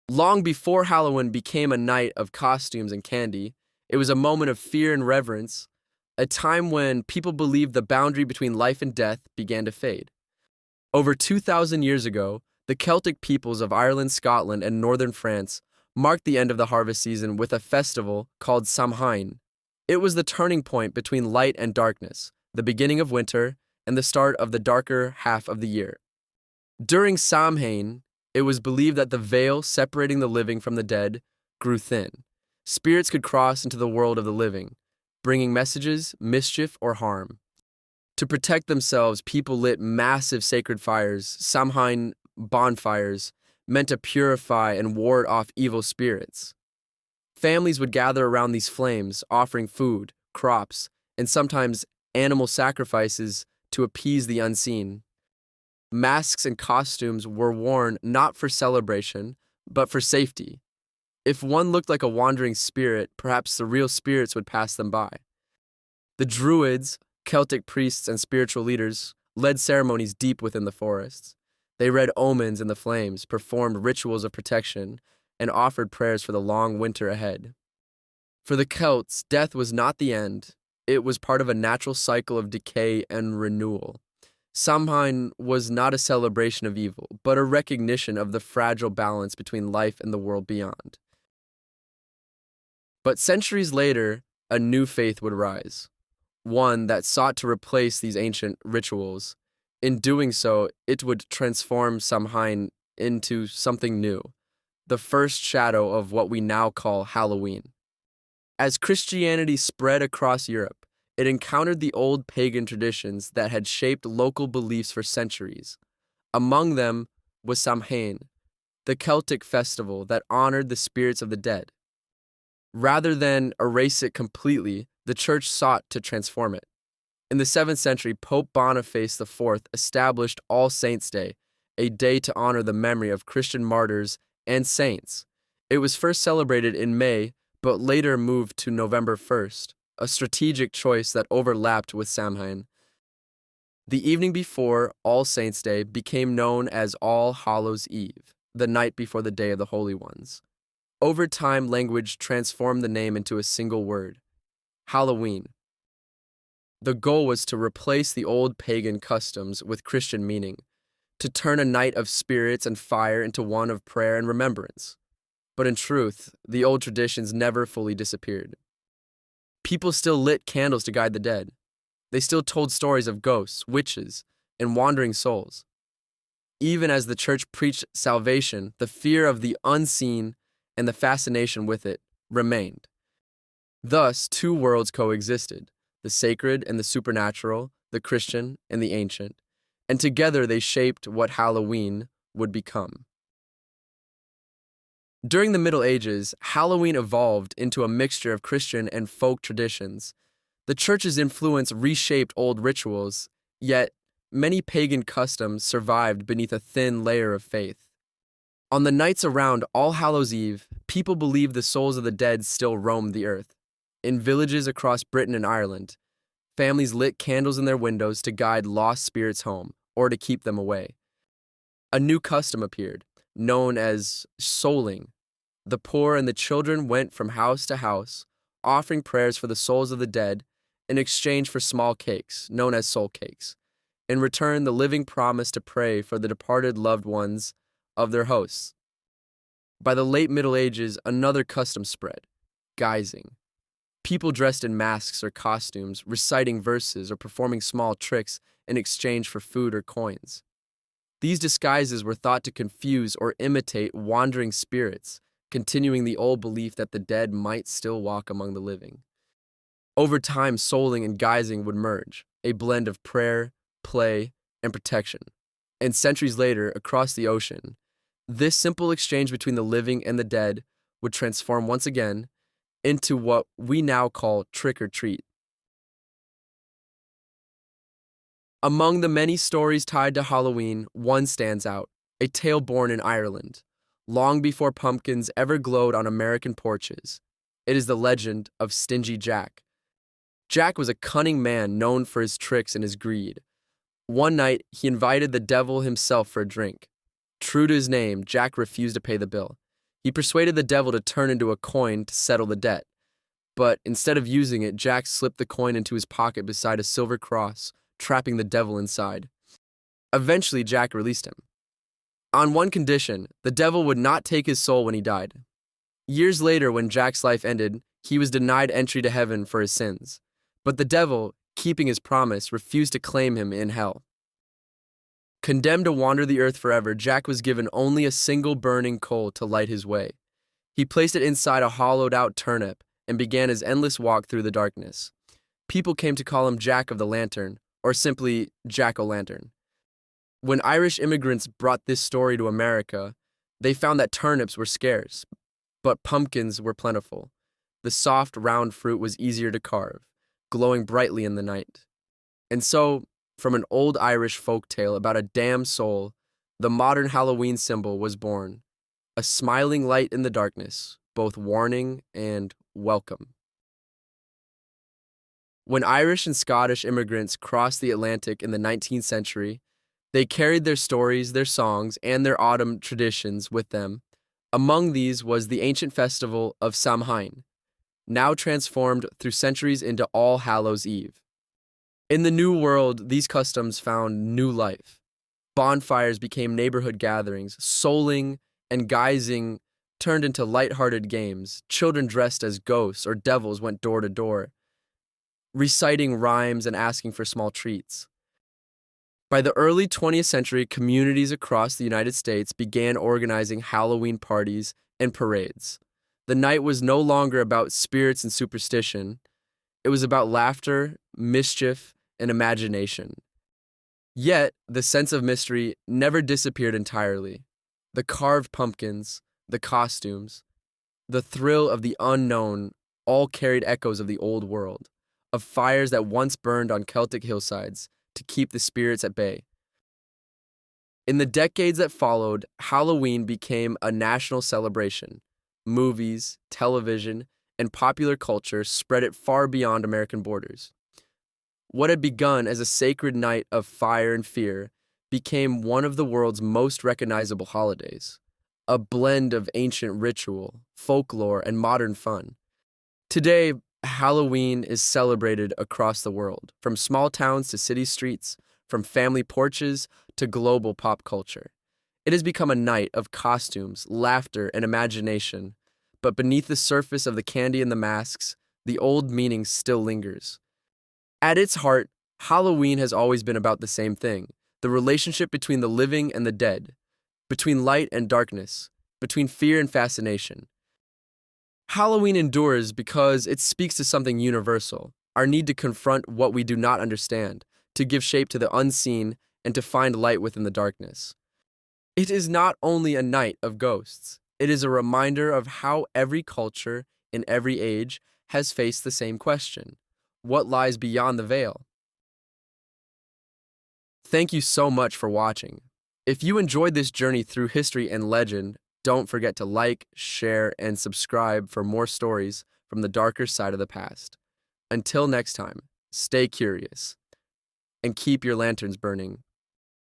Long before Halloween became a night of costumes and candy, it was a moment of fear and reverence, a time when people believed the boundary between life and death began to fade. Over 2,000 years ago, the Celtic peoples of Ireland, Scotland, and northern France marked the end of the harvest season with a festival called Samhain. It was the turning point between light and darkness, the beginning of winter, and the start of the darker half of the year. During Samhain, it was believed that the veil separating the living from the dead grew thin. Spirits could cross into the world of the living, bringing messages, mischief, or harm. To protect themselves, people lit massive sacred fires, Samhain bonfires, meant to purify and ward off evil spirits. Families would gather around these flames, offering food, crops, and sometimes animal sacrifices to appease the unseen. Masks and costumes were worn not for celebration, but for safety. If one looked like a wandering spirit, perhaps the real spirits would pass them by. The Druids, Celtic priests and spiritual leaders, led ceremonies deep within the forests. They read omens in the flames, performed rituals of protection, and offered prayers for the long winter ahead. For the Celts, death was not the end. It was part of a natural cycle of decay and renewal. Samhain was not a celebration of evil, but a recognition of the fragile balance between life and the world beyond. But centuries later, a new faith would rise, one that sought to replace these ancient rituals. In doing so, it would transform Samhain into something new, the first shadow of what we now call Halloween. As Christianity spread across Europe, it encountered the old pagan traditions that had shaped local beliefs for centuries. Among them was Samhain, the Celtic festival that honored the spirits of the dead. Rather than erase it completely, the church sought to transform it. In the 7th century, Pope Boniface IV established All Saints' Day, a day to honor the memory of Christian martyrs and saints. It was first celebrated in May, but later moved to November 1st. A strategic choice that overlapped with Samhain. The evening before All Saints' Day became known as All Hallows Eve, the night before the Day of the Holy Ones. Over time, language transformed the name into a single word, Halloween. The goal was to replace the old pagan customs with Christian meaning, to turn a night of spirits and fire into one of prayer and remembrance. But in truth, the old traditions never fully disappeared. People still lit candles to guide the dead. They still told stories of ghosts, witches, and wandering souls. Even as the church preached salvation, the fear of the unseen and the fascination with it remained. Thus, two worlds coexisted, the sacred and the supernatural, the Christian and the ancient, and together they shaped what Halloween would become. During the Middle Ages, Halloween evolved into a mixture of Christian and folk traditions. The church's influence reshaped old rituals, yet many pagan customs survived beneath a thin layer of faith. On the nights around All Hallows Eve, people believed the souls of the dead still roamed the earth. In villages across Britain and Ireland, families lit candles in their windows to guide lost spirits home or to keep them away. A new custom appeared, known as souling. The poor and the children went from house to house, offering prayers for the souls of the dead in exchange for small cakes, known as soul cakes. In return, the living promised to pray for the departed loved ones of their hosts. By the late Middle Ages, another custom spread, guising. People dressed in masks or costumes, reciting verses or performing small tricks in exchange for food or coins. These disguises were thought to confuse or imitate wandering spirits, continuing the old belief that the dead might still walk among the living. Over time, souling and guising would merge, a blend of prayer, play, and protection. And centuries later, across the ocean, this simple exchange between the living and the dead would transform once again into what we now call trick or treat. Among the many stories tied to Halloween, one stands out, a tale born in Ireland, long before pumpkins ever glowed on American porches. It is the legend of Stingy Jack. Jack was a cunning man known for his tricks and his greed. One night, he invited the devil himself for a drink. True to his name, Jack refused to pay the bill. He persuaded the devil to turn into a coin to settle the debt. But instead of using it, Jack slipped the coin into his pocket beside a silver cross, trapping the devil inside. Eventually, Jack released him. On one condition, the devil would not take his soul when he died. Years later, when Jack's life ended, he was denied entry to heaven for his sins. But the devil, keeping his promise, refused to claim him in hell. Condemned to wander the earth forever, Jack was given only a single burning coal to light his way. He placed it inside a hollowed-out turnip and began his endless walk through the darkness. People came to call him Jack of the Lantern, or simply Jack-o'-lantern. When Irish immigrants brought this story to America, they found that turnips were scarce, but pumpkins were plentiful. The soft, round fruit was easier to carve, glowing brightly in the night. And so, from an old Irish folk tale about a damned soul, the modern Halloween symbol was born, a smiling light in the darkness, both warning and welcome. When Irish and Scottish immigrants crossed the Atlantic in the 19th century, they carried their stories, their songs, and their autumn traditions with them. Among these was the ancient festival of Samhain, now transformed through centuries into All Hallows Eve. In the New World, these customs found new life. Bonfires became neighborhood gatherings, souling and guising turned into light-hearted games. Children dressed as ghosts or devils went door to door, reciting rhymes and asking for small treats. By the early 20th century, communities across the United States began organizing Halloween parties and parades. The night was no longer about spirits and superstition. It was about laughter, mischief, and imagination. Yet, the sense of mystery never disappeared entirely. The carved pumpkins, the costumes, the thrill of the unknown all carried echoes of the old world, of fires that once burned on Celtic hillsides to keep the spirits at bay. In the decades that followed, Halloween became a national celebration. Movies, television, and popular culture spread it far beyond American borders. What had begun as a sacred night of fire and fear became one of the world's most recognizable holidays, a blend of ancient ritual, folklore, and modern fun. Today, Halloween is celebrated across the world, from small towns to city streets, from family porches to global pop culture. It has become a night of costumes, laughter, and imagination, but beneath the surface of the candy and the masks, the old meaning still lingers. At its heart, Halloween has always been about the same thing, the relationship between the living and the dead, between light and darkness, between fear and fascination. Halloween endures because it speaks to something universal, our need to confront what we do not understand, to give shape to the unseen, and to find light within the darkness. It is not only a night of ghosts, it is a reminder of how every culture in every age has faced the same question: what lies beyond the veil? Thank you so much for watching. If you enjoyed this journey through history and legend, don't forget to like, share, and subscribe for more stories from the darker side of the past. Until next time, stay curious and keep your lanterns burning.